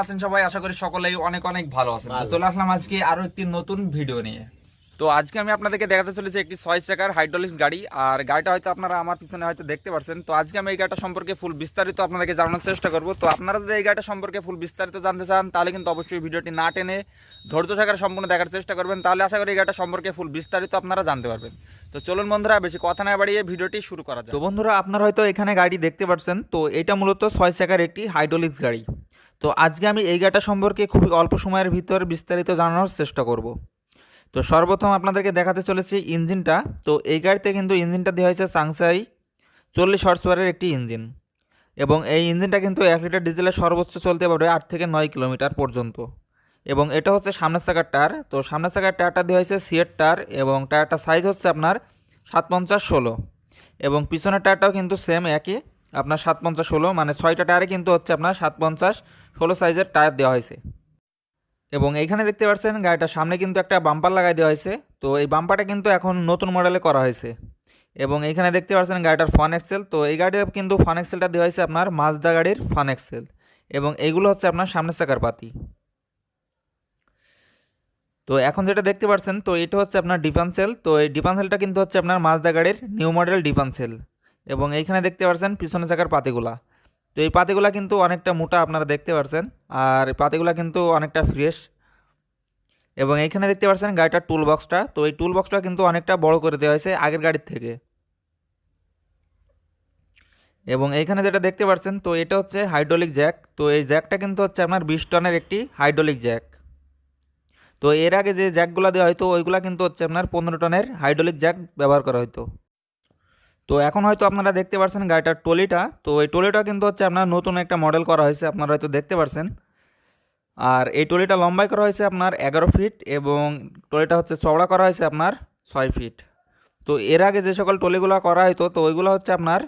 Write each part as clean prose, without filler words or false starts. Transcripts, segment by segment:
আছেন সবাই? আশা করি সকলেই অনেক অনেক ভালো আছেন। তো চলে আসলাম আজকে আরো একটি নতুন ভিডিও নিয়ে। তো আজকে আমি আপনাদেরকে দেখাতে চলেছি একটি 6 চাকার হাইড্রোলিক গাড়ি। আর গাড়িটা হয়তো আপনারা আমার পিছনে হয়তো দেখতে পাচ্ছেন। তো আজকে আমি এই গাড়িটা সম্পর্কে ফুল বিস্তারিত আপনাদেরকে জানানোর চেষ্টা করব। তো আপনারা যদি এই গাড়িটা সম্পর্কে ফুল বিস্তারিত জানতে চান তাহলে কিন্তু অবশ্যই ভিডিওটি না টেনে ধৈর্য সহকারে সম্পূর্ণ দেখার চেষ্টা করবেন, তাহলে আশা করি এই গাড়িটা সম্পর্কে ফুল বিস্তারিত আপনারা জানতে পারবেন। তো চলুন বন্ধুরা, বেশি কথা না বাড়িয়ে ভিডিওটি শুরু করা যাক। তো বন্ধুরা, আপনারা হয়তো এখানে গাড়ি দেখতে পাচ্ছেন। তো এটা মূলত 6 চাকার একটি হাইড্রোলিক গাড়ি। তো আজকে আমি এই গাড়িটা সম্পর্কে খুবই অল্প সময়ের ভিতর বিস্তারিত জানানোর চেষ্টা করব। তো সর্বপ্রথম আপনাদেরকে দেখাতে চলেছি ইঞ্জিনটা। তো এই গাড়িতে কিন্তু ইঞ্জিনটা দেওয়া হয়েছে চাংসাই 40 হর্স পাওয়ারের একটি ইঞ্জিন, এবং এই ইঞ্জিনটা কিন্তু 1 লিটার ডিজেলে সর্বোচ্চ চলতে পারবে 8 থেকে 9 কিলোমিটার পর্যন্ত। এবং এটা হচ্ছে সামনের চাকার টায়ার। তো সামনের চাকার টায়ারটা দেওয়া হয়েছে সিয়েট টায়ার, এবং টায়ারটা সাইজ হচ্ছে আপনার 750/16, এবং পিছনের টায়ারটাও কিন্তু সেম একই আপনার 750/16, মানে 6টা টায়ারে কিন্তু হচ্ছে আপনার 750/16 সাইজের টায়ার দেওয়া হয়েছে। এবং এইখানে দেখতে পাচ্ছেন গাড়িটার সামনে কিন্তু একটা বাম্পার লাগাই দেওয়া হয়েছে। তো এই বাম্পারটা কিন্তু এখন নতুন মডেলে করা হয়েছে। এবং এইখানে দেখতে পাচ্ছেন গাড়িটার ফান এক্সেল। তো এই গাড়ির কিন্তু ফান এক্সেলটা দেওয়া হয়েছে আপনার মাজদা গাড়ির ফান এক্সেল, এবং এইগুলো হচ্ছে আপনার সামনের চাকার পাতি। তো এখন যেটা দেখতে পাচ্ছেন, তো এটা হচ্ছে আপনার ডিফেন্সেল। তো এই ডিফেন্সেলটা কিন্তু হচ্ছে আপনার মাজদা গাড়ির নিউ মডেল ডিফেন্সেল। এবং এইখানে দেখতে পাচ্ছেন পিছনের চাকার পাতিগুলা। তো এই পাতিগুলা কিন্তু অনেকটা মোটা আপনারা দেখতে পাচ্ছেন, আর পাতিগুলা কিন্তু অনেকটা ফ্রেশ। এবং এইখানে দেখতে পাচ্ছেন গাড়িটার টুল বক্সটা। তো এই টুল বক্সটা কিন্তু অনেকটা বড় করে দেওয়া হয়েছে আগের গাড়ির থেকে। এবং এইখানে যেটা দেখতে পাচ্ছেন, তো এটা হচ্ছে হাইড্রোলিক জ্যাক। তো এই জ্যাকটা কিন্তু হচ্ছে আপনার 20 টনের একটি হাইড্রোলিক জ্যাক। তো এর আগে যে জ্যাকগুলো দেওয়া হয়তো ওইগুলা কিন্তু হচ্ছে আপনার 15 টনের হাইড্রোলিক জ্যাক ব্যবহার করা হতো। তো এখন হয়তো আপনারা দেখতে পাচ্ছেন গাড়িটার টলিটা। তো এই টলিটা কিন্তু হচ্ছে আপনার নতুন একটা মডেল করা হয়েছে, আপনারা হয়তো দেখতে পাচ্ছেন। আর এই টলিটা লম্বাই করা হয়েছে আপনার 11 ফিট, এবং টলিটা হচ্ছে চওড়া করা হয়েছে আপনার 6 ফিট। তো এর আগে যে সকল টলিগুলো করা হতো, তো ওইগুলো হচ্ছে আপনার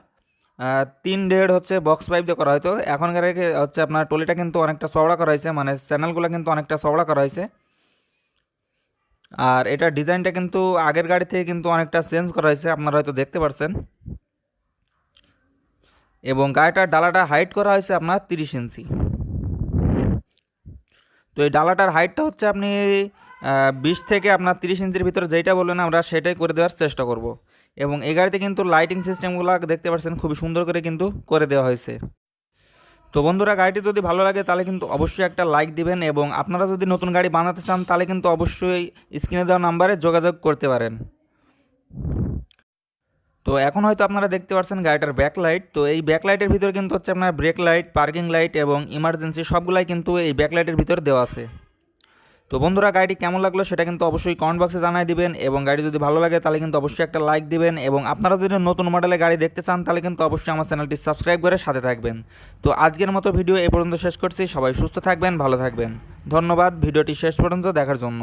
3.5 হচ্ছে বক্স পাইপ দিয়ে করা হতো। এখনকার হচ্ছে আপনার টলিটা কিন্তু অনেকটা চওড়া করা হয়েছে, মানে চ্যানেলগুলো কিন্তু অনেকটা চওড়া করা হয়েছে। আর এটা ডিজাইনটা কিন্তু আগের গাড়ি থেকে কিন্তু অনেকটা চেঞ্জ করা হয়েছে, আপনারা হয়তো দেখতে পাচ্ছেন। এবং গাড়িটার ডালাটা হাইট করা হয়েছে আপনার 30 ইঞ্চি। তো এই ডালাটার হাইটটা হচ্ছে আপনি 20 থেকে আপনার 30 ইঞ্চির ভিতরে যেটা বলবেন আমরা সেটাই করে দেওয়ার চেষ্টা করব। এবং এই গাড়িতে কিন্তু লাইটিং সিস্টেমগুলো দেখতে পাচ্ছেন খুবই সুন্দর করে কিন্তু করে দেওয়া হয়েছে। তো বন্ধুরা, গাড়িটি যদি ভালো লাগে তাহলে কিন্তু অবশ্যই একটা লাইক দিবেন, এবং আপনারা যদি নতুন গাড়ি বানাতে চান তাহলে কিন্তু অবশ্যই স্ক্রিনে দেওয়া নাম্বারে যোগাযোগ করতে পারেন। তো এখন হয়তো আপনারা দেখতে পাচ্ছেন গাড়িটার ব্যাকলাইট। তো এই ব্যাকলাইটের ভিতরে কিন্তু হচ্ছে আপনার ব্রেক লাইট, পার্কিং লাইট এবং ইমার্জেন্সি সবগুলাই কিন্তু এই ব্যাকলাইটের ভিতরে দেওয়া আছে। তো বন্ধুরা, গাড়িটি কেমন লাগলো সেটা কিন্তু অবশ্যই কমেন্ট বক্সে জানাই দিবেন, এবং গাড়ি যদি ভালো লাগে তাহলে কিন্তু অবশ্যই একটা লাইক দিবেন। এবং আপনারা যদি নতুন মডেলের গাড়ি দেখতে চান তাহলে কিন্তু অবশ্যই আমার চ্যানেলটি সাবস্ক্রাইব করে সাথে থাকবেন। তো আজকের মতো ভিডিও এই পর্যন্ত শেষ করছি। সবাই সুস্থ থাকবেন, ভালো থাকবেন। ধন্যবাদ ভিডিওটি শেষ পর্যন্ত দেখার জন্য।